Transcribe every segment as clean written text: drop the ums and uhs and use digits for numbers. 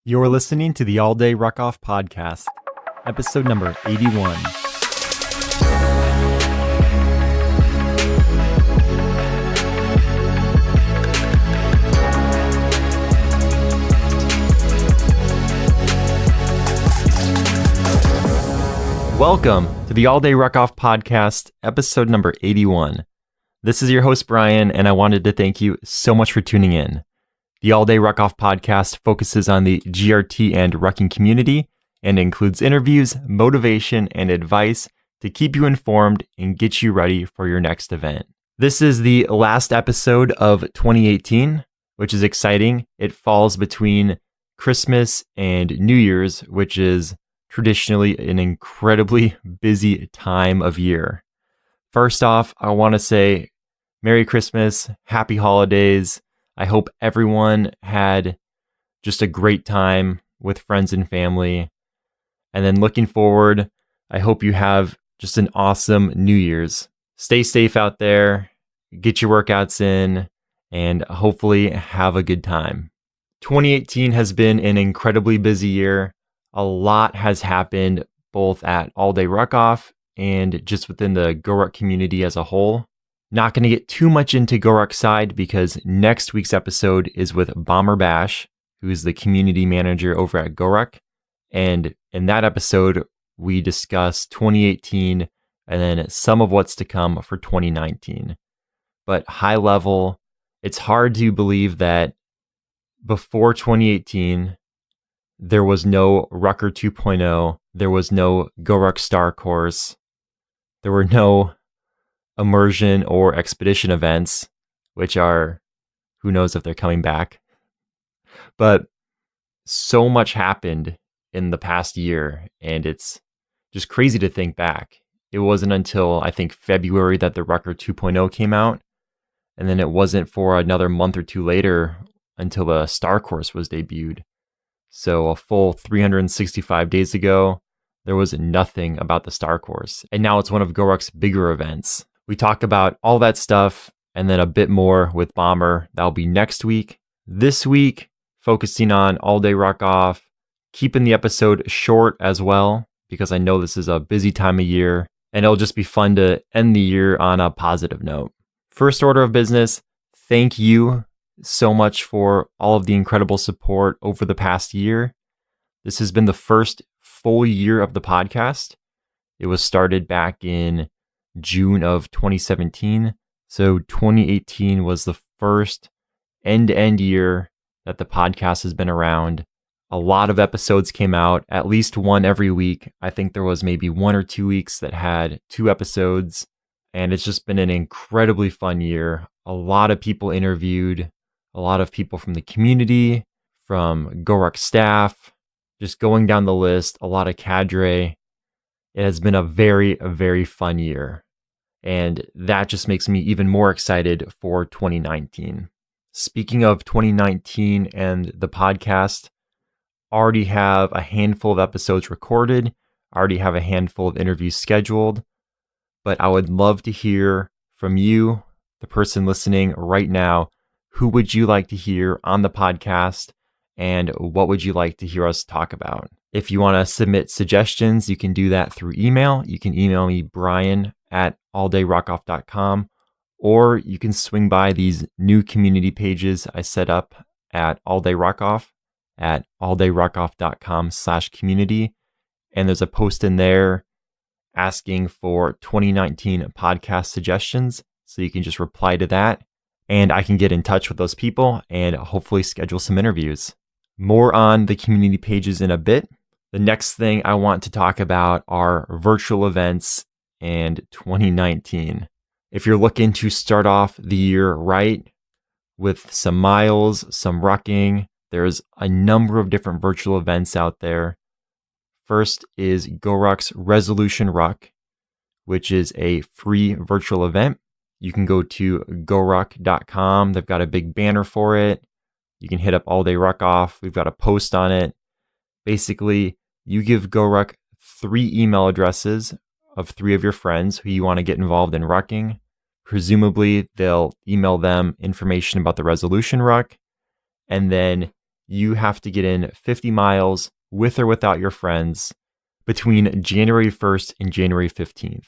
You're listening to the All Day Ruckoff podcast, episode number 81. Welcome to the All Day Ruckoff podcast, episode number 81. This is your host, Brian, and I wanted to thank you so much for tuning in. The All Day Ruckoff podcast focuses on the GRT and rucking community and includes interviews, motivation, and advice to keep you informed and get you ready for your next event. This is the last episode of 2018, which is exciting. It falls between Christmas and New Year's, which is traditionally an incredibly busy time of year. First off, I want to say Merry Christmas, Happy Holidays. I hope everyone had just a great time with friends and family. And then looking forward, I hope you have just an awesome New Year's. Stay safe out there, get your workouts in, and hopefully have a good time. 2018 has been an incredibly busy year. A lot has happened both at All Day Ruckoff and just within the GoRuck community as a whole. Not going to get too much into GoRuck side because next week's episode is with Bomber Bash, who is the community manager over at GoRuck. And in that episode, we discuss 2018 and then some of what's to come for 2019. But high level, it's hard to believe that before 2018, there was no Rucker 2.0, there was no GoRuck Star Course, there were no immersion or expedition events, which are, who knows if they're coming back. But so much happened in the past year, and it's just crazy to think back. It wasn't until, I think, February that the Rucker 2.0 came out, and then it wasn't for another month or two later until the Star Course was debuted. So a full 365 days ago, there was nothing about the Star Course, and now it's one of GoRuck's bigger events. We talk about all that stuff and then a bit more with Bomber. That'll be next week. This week, focusing on All Day Ruckoff, keeping the episode short as well, because I know this is a busy time of year, and it'll just be fun to end the year on a positive note. First order of business, thank you so much for all of the incredible support over the past year. This has been the first full year of the podcast. It was started back in June of 2017. So 2018 was the first end-to-end year that the podcast has been around. A lot of episodes came out, at least one every week. I think there was maybe 1 or 2 weeks that had 2 episodes. And it's just been an incredibly fun year. A lot of people interviewed, a lot of people from the community, from GoRuck staff, just going down the list, a lot of cadre. It has been a very, very fun year. And that just makes me even more excited for 2019. Speaking of 2019 and the podcast, already have a handful of episodes recorded, already have a handful of interviews scheduled, but I would love to hear from you, the person listening right now. Who would you like to hear on the podcast, and what would you like to hear us talk about? If you want to submit suggestions, you can do that through email. You can email me, brian@alldayruckoff.com, or you can swing by these new community pages I set up at All Day Ruckoff at alldayruckoff.com/community. And there's a post in there asking for 2019 podcast suggestions. So you can just reply to that, and I can get in touch with those people and hopefully schedule some interviews. More on the community pages in a bit. The next thing I want to talk about are virtual events and 2019. If you're looking to start off the year right with some miles, some rucking, there's a number of different virtual events out there. First is GoRuck's Resolution Ruck, which is a free virtual event. You can go to goruck.com. They've got a big banner for it. You can hit up All Day Ruckoff. We've got a post on it. Basically, you give GoRuck 3 email addresses of 3 of your friends who you want to get involved in rucking. Presumably, they'll email them information about the Resolution Ruck, and then you have to get in 50 miles with or without your friends between January 1st and January 15th.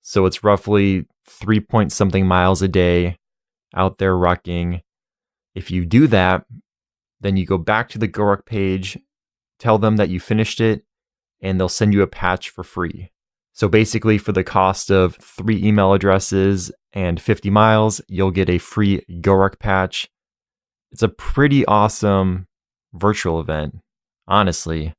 So it's roughly 3 point something miles a day out there rucking. If you do that, then you go back to the GoRuck page, tell them that you finished it, and they'll send you a patch for free. So basically, for the cost of 3 email addresses and 50 miles, you'll get a free GoRuck patch. It's a pretty awesome virtual event, honestly.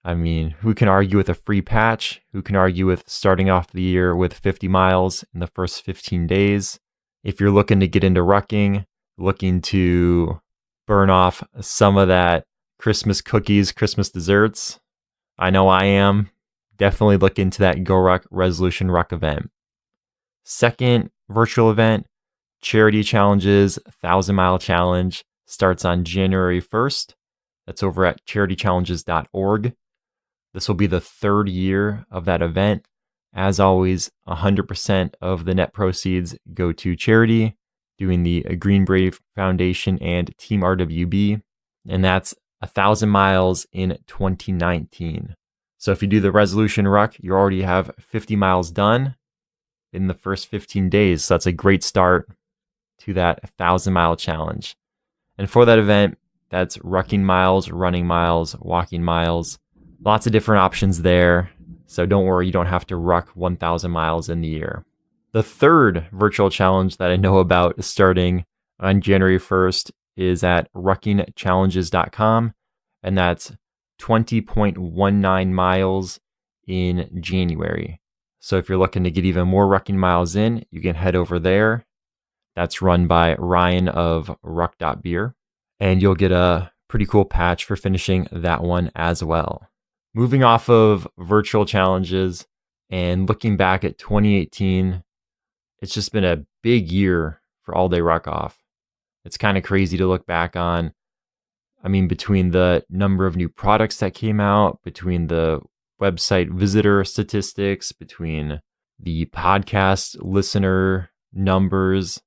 I mean, who can argue with a free patch? Who can argue with starting off the year with 50 miles in the first 15 days? If you're looking to get into rucking, looking to burn off some of that Christmas cookies, Christmas desserts, I know I am. Definitely look into that GoRuck Resolution Ruck event. Second virtual event, Charity Challenges 1,000 Mile Challenge, starts on January 1st. That's over at charitychallenges.org. This will be the 3rd year of that event. As always, 100% of the net proceeds go to charity, doing the Green Brave Foundation and Team RWB. And that's 1,000 miles in 2019. So if you do the Resolution Ruck, you already have 50 miles done in the first 15 days. So that's a great start to that 1,000 mile challenge. And for that event, that's rucking miles, running miles, walking miles. Lots of different options there. So don't worry, you don't have to ruck 1,000 miles in the year. The third virtual challenge that I know about starting on January 1st is at ruckingchallenges.com. And that's 20.19 miles in January. So if you're looking to get even more rucking miles in, you can head over there. That's run by Ryan of ruck.beer. And you'll get a pretty cool patch for finishing that one as well. Moving off of virtual challenges and looking back at 2018, it's just been a big year for All Day Ruckoff. It's kind of crazy to look back on. I mean, between the number of new products that came out, between the website visitor statistics, between the podcast listener numbers,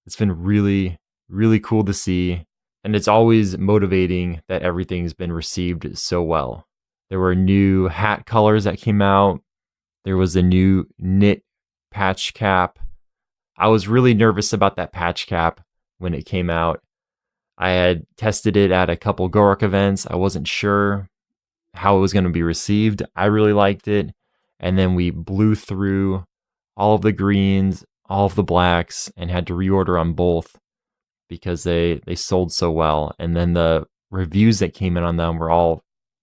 it's been really, really cool to see. And it's always motivating that everything's been received so well. There were new hat colors that came out. There was a new knit patch cap. I was really nervous about that patch cap when it came out. I had tested it at a couple GoRuck events. I wasn't sure how it was going to be received. I really liked it. And then we blew through all of the greens, all of the blacks, and had to reorder on both because they sold so well. And then the reviews that came in on them were all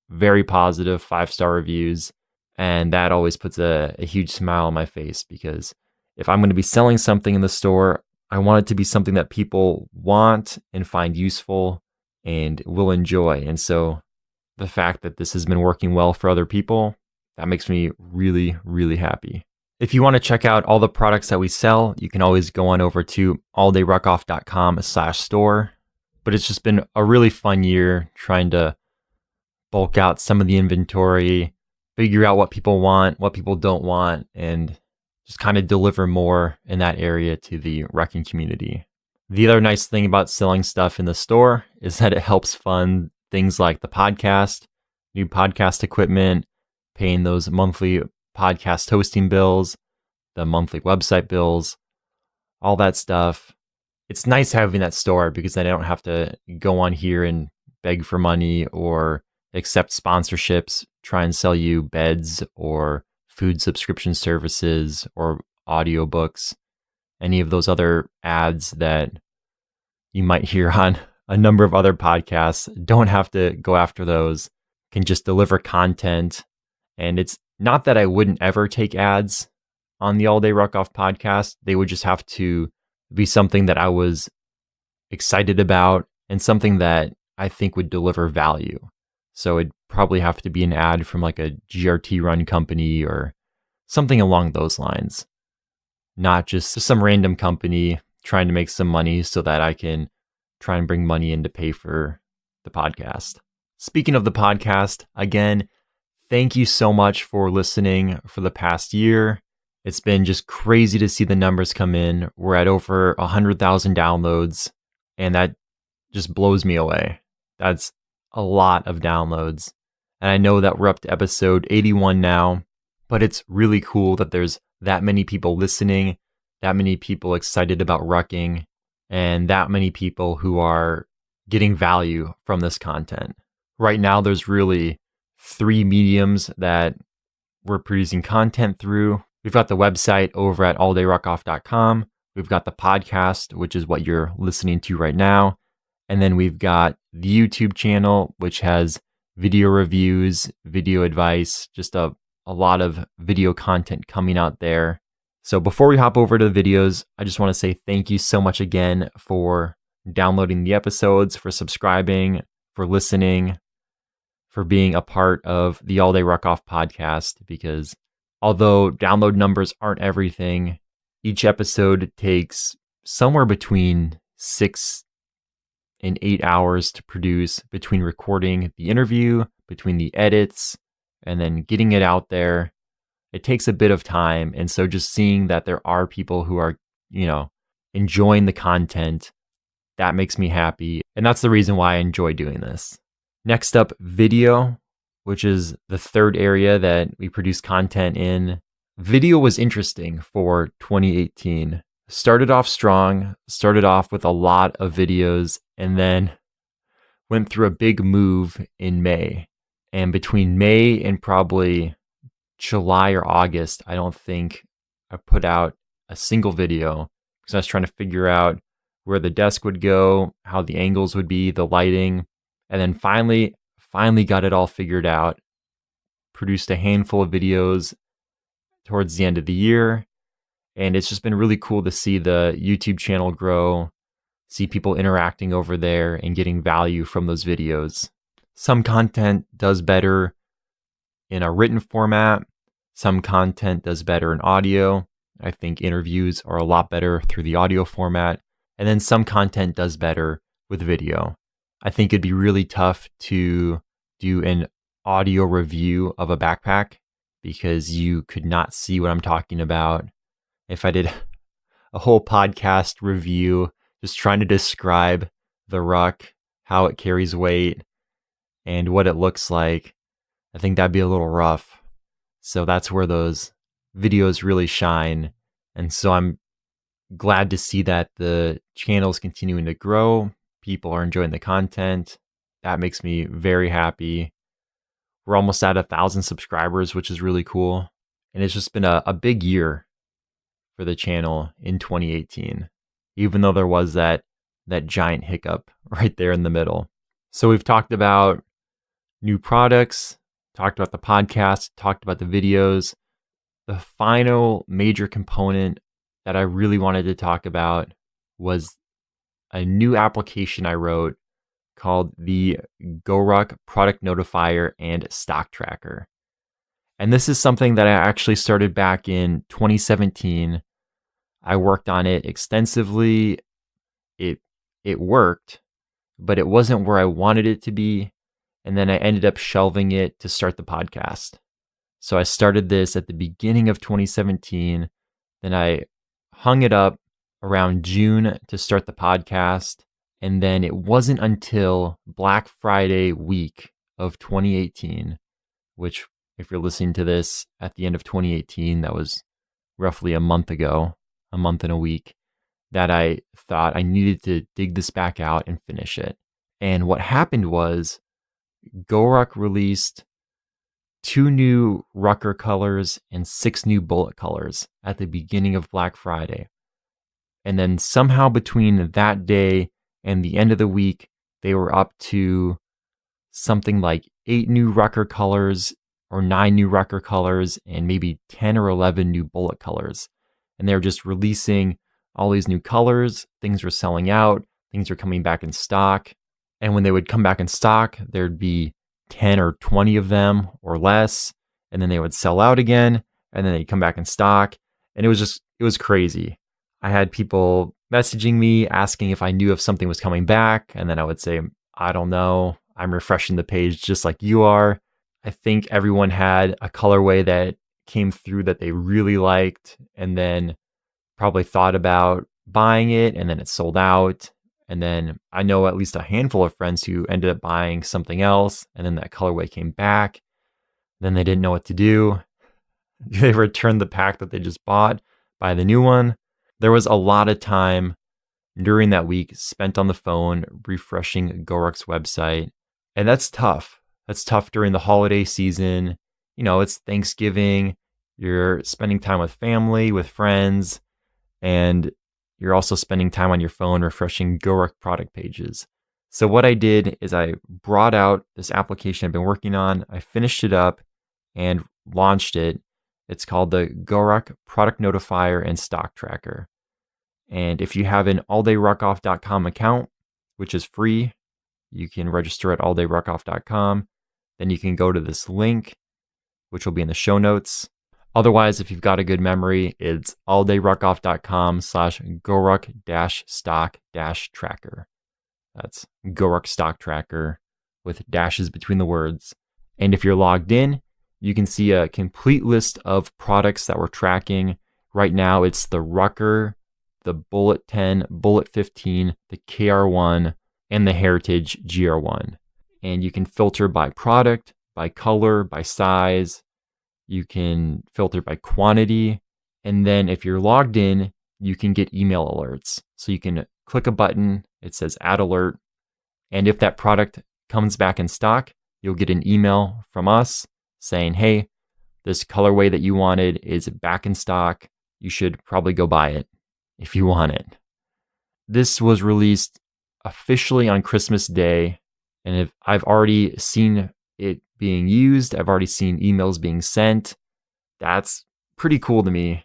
very positive, 5-star reviews. And that always puts a huge smile on my face, because if I'm going to be selling something in the store, I want it to be something that people want and find useful and will enjoy. And so the fact that this has been working well for other people, that makes me really, really happy. If you want to check out all the products that we sell, you can always go on over to alldayruckoff.com/store. But it's just been a really fun year trying to bulk out some of the inventory, figure out what people want, what people don't want, and just kind of deliver more in that area to the wrecking community. The other nice thing about selling stuff in the store is that it helps fund things like the podcast, new podcast equipment, paying those monthly podcast hosting bills, the monthly website bills, all that stuff. It's nice having that store because then I don't have to go on here and beg for money or accept sponsorships, try and sell you beds or food subscription services or audiobooks, any of those other ads that you might hear on a number of other podcasts. Don't have to go after those, can just deliver content. And it's not that I wouldn't ever take ads on the All Day Ruckoff podcast. They would just have to be something that I was excited about and something that I think would deliver value. So it'd probably have to be an ad from like a GRT run company or something along those lines, not just some random company trying to make some money so that I can try and bring money in to pay for the podcast. Speaking of the podcast, again, thank you so much for listening for the past year. It's been just crazy to see the numbers come in. We're at over 100,000 downloads, and that just blows me away. That's a lot of downloads. And I know that we're up to episode 81 now, but it's really cool that there's that many people listening, that many people excited about rucking, and that many people who are getting value from this content. Right now, there's really 3 mediums that we're producing content through. We've got the website over at alldayruckoff.com. We've got the podcast, which is what you're listening to right now. And then we've got the YouTube channel, which has video reviews, video advice, just a lot of video content coming out there. So before we hop over to the videos, I just want to say thank you so much again for downloading the episodes, for subscribing, for listening, for being a part of the All Day Ruckoff podcast, because although download numbers aren't everything, each episode takes somewhere between 6 and 8 hours to produce, between recording the interview, between the edits, and then getting it out there. It takes a bit of time. And so just seeing that there are people who are, enjoying the content, that makes me happy. And that's the reason why I enjoy doing this. Next up, video, which is the third area that we produce content in. Video was interesting for 2018. Started off strong, started off with a lot of videos, and then went through a big move in May. And between May and probably July or August, I don't think I put out a single video because I was trying to figure out where the desk would go, how the angles would be, the lighting, and then finally got it all figured out. Produced a handful of videos towards the end of the year, and it's just been really cool to see the YouTube channel grow, see people interacting over there and getting value from those videos. Some content does better in a written format. Some content does better in audio. I think interviews are a lot better through the audio format. And then some content does better with video. I think it'd be really tough to do an audio review of a backpack because you could not see what I'm talking about. If I did a whole podcast review just trying to describe the ruck, how it carries weight, and what it looks like, I think that'd be a little rough. So that's where those videos really shine. And so I'm glad to see that the channel's continuing to grow. People are enjoying the content. That makes me very happy. We're almost at 1,000 subscribers, which is really cool. And it's just been a big year for the channel in 2018, even though there was that giant hiccup right there in the middle. So we've talked about new products, talked about the podcast, talked about the videos. The final major component that I really wanted to talk about was a new application I wrote called the GoRuck Product Notifier and Stock Tracker. And this is something that I actually started back in 2017. I worked on it extensively. It worked, but it wasn't where I wanted it to be. And then I ended up shelving it to start the podcast. So I started this at the beginning of 2017. Then I hung it up around June to start the podcast. And then it wasn't until Black Friday week of 2018, which if you're listening to this at the end of 2018, that was roughly a month ago, a month and a week, that I thought I needed to dig this back out and finish it. And what happened was GoRuck released 2 new Rucker colors and 6 new bullet colors at the beginning of Black Friday. And then somehow between that day and the end of the week, they were up to something like 8 new Rucker colors or 9 new Rucker colors and maybe 10 or 11 new bullet colors. And they were just releasing all these new colors. Things were selling out. Things were coming back in stock. And when they would come back in stock, there'd be 10 or 20 of them or less. And then they would sell out again. And then they'd come back in stock. And it was crazy. I had people messaging me asking if I knew if something was coming back. And then I would say, I don't know. I'm refreshing the page just like you are. I think everyone had a colorway that came through that they really liked and then probably thought about buying it and then it sold out. And then I know at least a handful of friends who ended up buying something else, and then that colorway came back. Then they didn't know what to do. They returned the pack that they just bought, buy the new one. There was a lot of time during that week spent on the phone refreshing GoRuck's website. And that's tough. That's tough during the holiday season. It's Thanksgiving. You're spending time with family, with friends, and you're also spending time on your phone refreshing GoRuck product pages. So what I did is I brought out this application I've been working on. I finished it up and launched it. It's called the GoRuck Product Notifier and Stock Tracker. And if you have an alldayruckoff.com account, which is free, you can register at alldayruckoff.com. Then you can go to this link, which will be in the show notes. Otherwise, if you've got a good memory, it's alldayruckoff.com/GoRuck-stock-tracker. That's GoRuck Stock Tracker with dashes between the words. And if you're logged in, you can see a complete list of products that we're tracking. Right now, it's the Rucker, the Bullet 10, Bullet 15, the KR1, and the Heritage GR1. And you can filter by product, by color, by size. You can filter by quantity. And then if you're logged in, you can get email alerts. So you can click a button, it says add alert. And if that product comes back in stock, you'll get an email from us saying, hey, this colorway that you wanted is back in stock. You should probably go buy it if you want it. This was released officially on Christmas Day, and I've already seen it being used. I've already seen emails being sent. That's pretty cool to me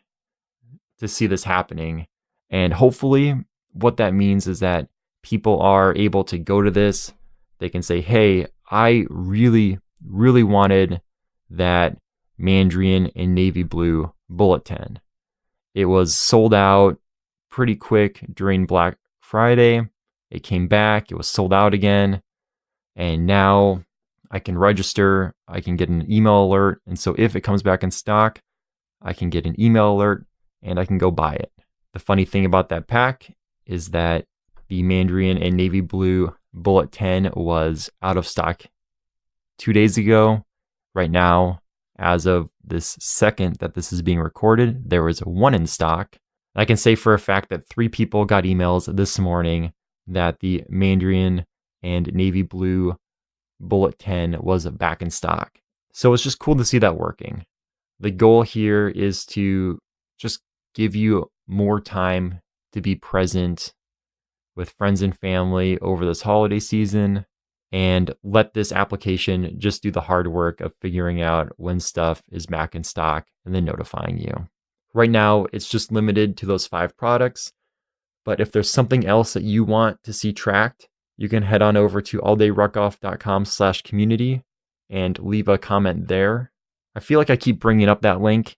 to see this happening. And hopefully what that means is that people are able to go to this. They can say, hey, I really, really wanted that Mandarin and navy blue Bullet 10. It was sold out pretty quick during Black Friday. It came back, it was sold out again. And now I can register, I can get an email alert. And so if it comes back in stock, I can get an email alert and I can go buy it. The funny thing about that pack is that the Mandarin and navy blue Bullet 10 was out of stock 2 days ago. Right now, as of this second that this is being recorded, there was one in stock. I can say for a fact that 3 people got emails this morning that the Mandarin and navy blue Bullet 10 was back in stock. So it's just cool to see that working. The goal here is to just give you more time to be present with friends and family over this holiday season, and let this application just do the hard work of figuring out when stuff is back in stock and then notifying you. Right now, it's just limited to those 5 products, but if there's something else that you want to see tracked, you can head on over to alldayruckoff.com/community and leave a comment there. I feel like I keep bringing up that link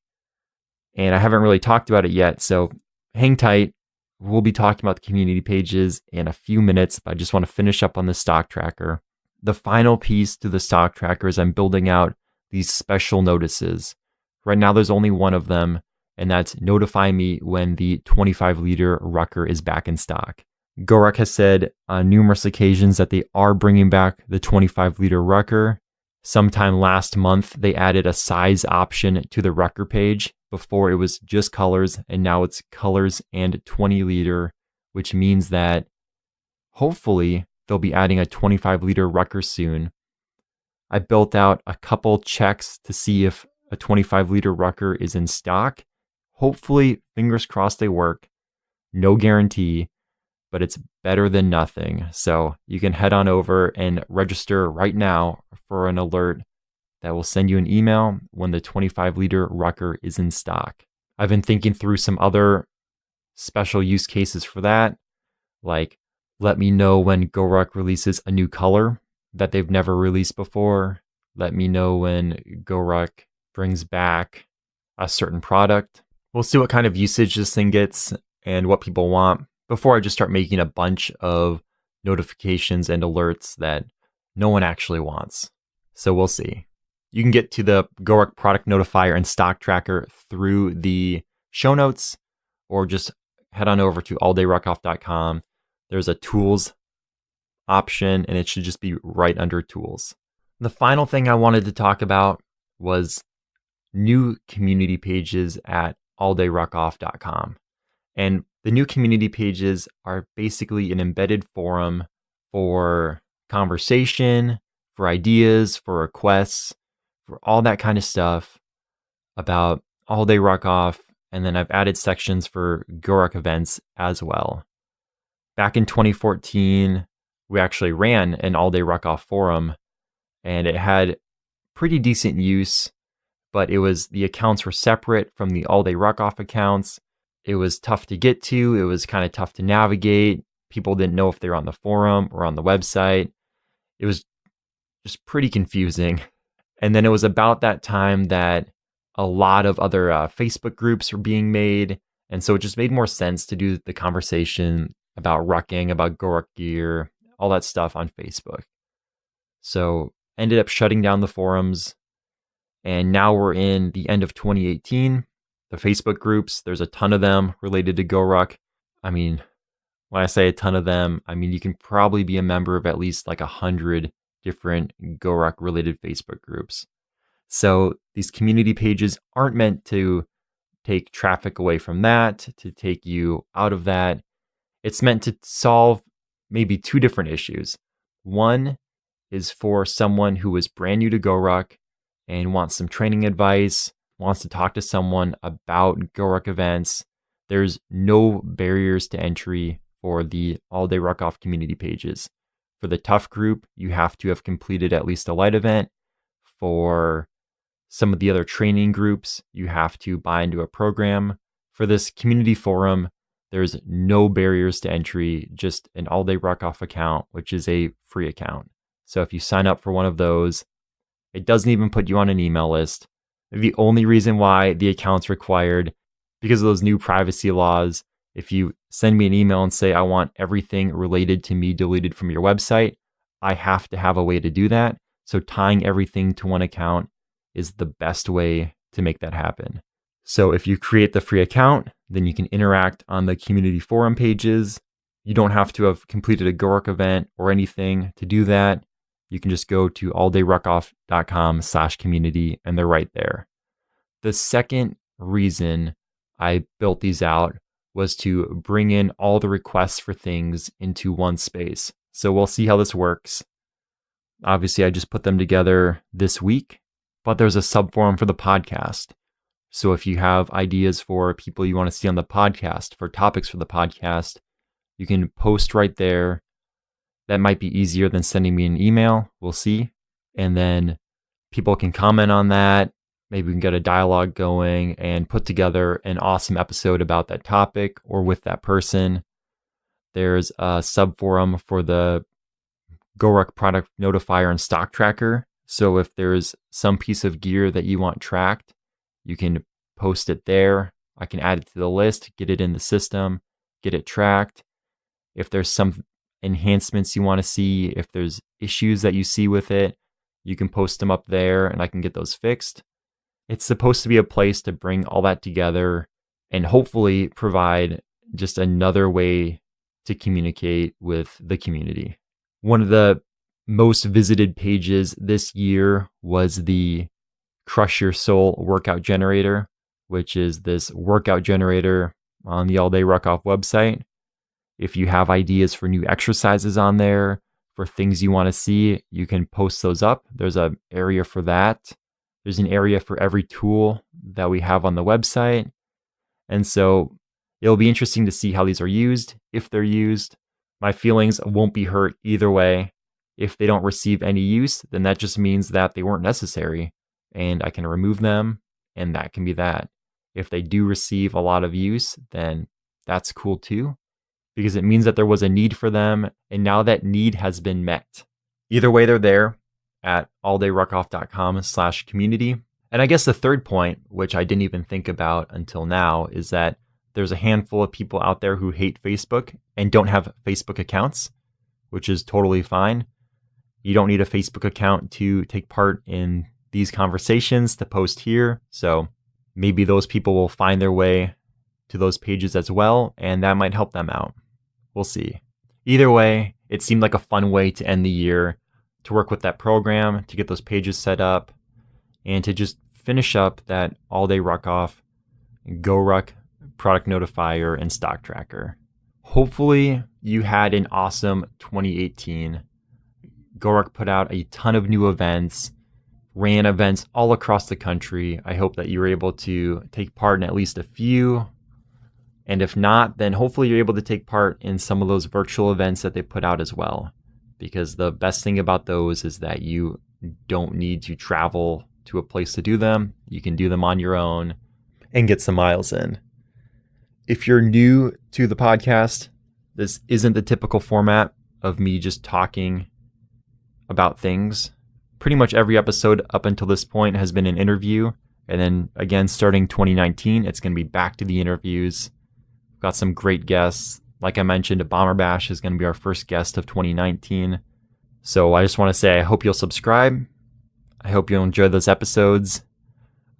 and I haven't really talked about it yet, so hang tight. We'll be talking about the community pages in a few minutes, but I just want to finish up on the stock tracker. The final piece to the stock tracker is I'm building out these special notices. Right now, there's only one of them, and that's notify me when the 25-liter Rucker is back in stock. GoRuck has said on numerous occasions that they are bringing back the 25-liter Rucker. Sometime last month, they added a size option to the Rucker page. Before it was just colors, and now it's colors and 20-liter, which means that hopefully they'll be adding a 25-liter Rucker soon. I built out a couple checks to see if a 25-liter Rucker is in stock. Hopefully, fingers crossed they work. No guarantee, but it's better than nothing. So you can head on over and register right now for an alert that will send you an email when the 25-liter Rucker is in stock. I've been thinking through some other special use cases for that, like let me know when GoRuck releases a new color that they've never released before. Let me know when GoRuck brings back a certain product. We'll see what kind of usage this thing gets and what people want before I just start making a bunch of notifications and alerts that no one actually wants. So we'll see. You can get to the GoRuck product notifier and stock tracker through the show notes, or just head on over to alldayruckoff.com. there's a tools option, and it should just be right under tools. The final thing I wanted to talk about was new community pages at alldayruckoff.com. And the new community pages are basically an embedded forum for conversation, for ideas, for requests, for all that kind of stuff about All Day Ruckoff. And then I've added sections for GoRuck events as well. Back in 2014, we actually ran an All Day Ruckoff forum, and it had pretty decent use, but the accounts were separate from the All Day Ruckoff accounts. It was tough to get to. It was kind of tough to navigate. People didn't know if they were on the forum or on the website. It was just pretty confusing. And then it was about that time that a lot of other Facebook groups were being made. And so it just made more sense to do the conversation about rucking, about GoRuck gear, all that stuff on Facebook. So ended up shutting down the forums. And now we're in the end of 2018. The Facebook groups, there's a ton of them related to GoRuck. I mean, when I say a ton of them, I mean, you can probably be a member of at least like 100 different GoRuck related Facebook groups. So these community pages aren't meant to take traffic away from that, to take you out of that. It's meant to solve maybe two different issues. One is for someone who is brand new to GoRuck and wants some training advice, wants to talk to someone about GoRuck events. There's no barriers to entry for the All Day Ruckoff community pages. For the tough group, you have to have completed at least a light event. For some of the other training groups, you have to buy into a program. For this community forum, there's no barriers to entry, just an All Day Ruckoff account, which is a free account. So if you sign up for one of those, it doesn't even put you on an email list. The only reason why the account's required, because of those new privacy laws, if you send me an email and say, I want everything related to me deleted from your website, I have to have a way to do that. So tying everything to one account is the best way to make that happen. So if you create the free account, then you can interact on the community forum pages. You don't have to have completed a GoRuck event or anything to do that. You can just go to alldayruckoff.com/community and they're right there. The second reason I built these out was to bring in all the requests for things into one space. So we'll see how this works. Obviously, I just put them together this week, but there's a subforum for the podcast. So if you have ideas for people you want to see on the podcast, for topics for the podcast, you can post right there. That might be easier than sending me an email. We'll see. And then people can comment on that. Maybe we can get a dialogue going and put together an awesome episode about that topic or with that person. There's a subforum for the GoRuck product notifier and stock tracker. So if there's some piece of gear that you want tracked, you can post it there. I can add it to the list, get it in the system, get it tracked. If there's some enhancements you want to see, if there's issues that you see with it, you can post them up there and I can get those fixed. It's supposed to be a place to bring all that together and hopefully provide just another way to communicate with the community. One of the most visited pages this year was the Crush Your Soul workout generator, which is this workout generator on the All Day Ruckoff website. If you have ideas for new exercises on there, for things you want to see, you can post those up. There's an area for that. There's an area for every tool that we have on the website. And so it'll be interesting to see how these are used, if they're used. My feelings won't be hurt either way. If they don't receive any use, then that just means that they weren't necessary and I can remove them and that can be that. If they do receive a lot of use, then that's cool too, because it means that there was a need for them and now that need has been met. Either way, they're there at alldayruckoff.com/community. And I guess the third point, which I didn't even think about until now, is that there's a handful of people out there who hate Facebook and don't have Facebook accounts, which is totally fine. You don't need a Facebook account to take part in these conversations, to post here. So maybe those people will find their way to those pages as well, and that might help them out. We'll see. Either way, it seemed like a fun way to end the year, to work with that program, to get those pages set up, and to just finish up that all-day Ruckoff, GoRuck product notifier and stock tracker. Hopefully you had an awesome 2018. GoRuck put out a ton of new events, ran events all across the country. I hope that you were able to take part in at least a few. And if not, then hopefully you're able to take part in some of those virtual events that they put out as well. Because the best thing about those is that you don't need to travel to a place to do them. You can do them on your own and get some miles in. If you're new to the podcast, this isn't the typical format of me just talking about things. Pretty much every episode up until this point has been an interview. And then again, starting 2019, it's going to be back to the interviews. Got some great guests. Like I mentioned, Bomber Bash is going to be our first guest of 2019. So I just want to say, I hope you'll subscribe. I hope you'll enjoy those episodes.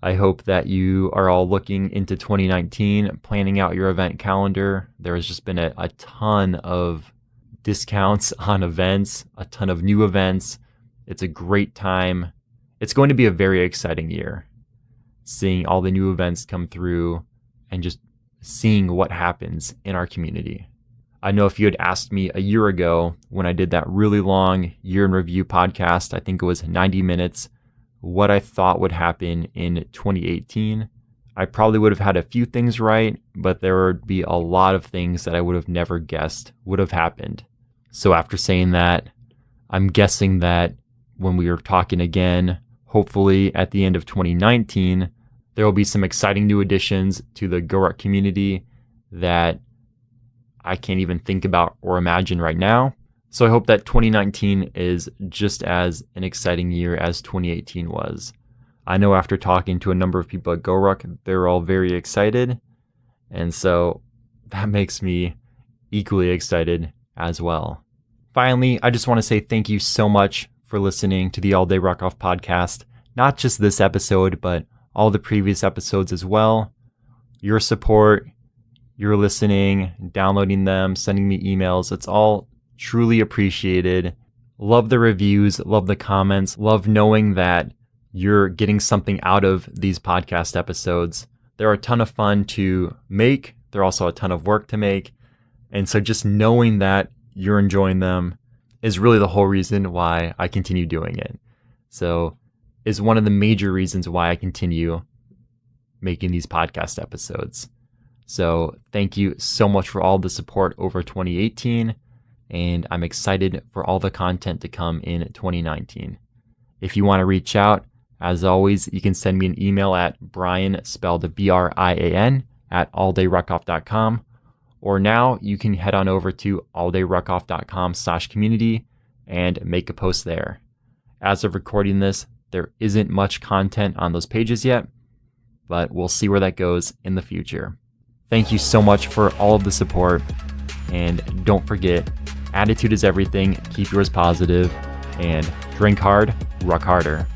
I hope that you are all looking into 2019, planning out your event calendar. There has just been a ton of discounts on events, a ton of new events. It's a great time. It's going to be a very exciting year, seeing all the new events come through and just seeing what happens in our community. I know if you had asked me a year ago when I did that really long year in review podcast, I think it was 90 minutes, what I thought would happen in 2018, I probably would have had a few things right, but there would be a lot of things that I would have never guessed would have happened. So after saying that, I'm guessing that when we are talking again, hopefully at the end of 2019, there will be some exciting new additions to the GoRuck community that I can't even think about or imagine right now. So I hope that 2019 is just as an exciting year as 2018 was. I know after talking to a number of people at GoRuck, they're all very excited. And so that makes me equally excited as well. Finally, I just want to say thank you so much for listening to the All Day Ruckoff podcast. Not just this episode, but all the previous episodes as well. Your support, your listening, downloading them, sending me emails, it's all truly appreciated. Love the reviews, love the comments, love knowing that you're getting something out of these podcast episodes. They're a ton of fun to make. They're also a ton of work to make. And so just knowing that you're enjoying them is really the whole reason why I continue doing it. So is one of the major reasons why I continue making these podcast episodes. So thank you so much for all the support over 2018, and I'm excited for all the content to come in 2019. If you want to reach out, as always, you can send me an email at Brian, spelled Brian, at alldayruckoff.com, or now you can head on over to alldayruckoff.com/community and make a post there. As of recording this, there isn't much content on those pages yet, but we'll see where that goes in the future. Thank you so much for all of the support, and don't forget, attitude is everything. Keep yours positive, and drink hard, ruck harder.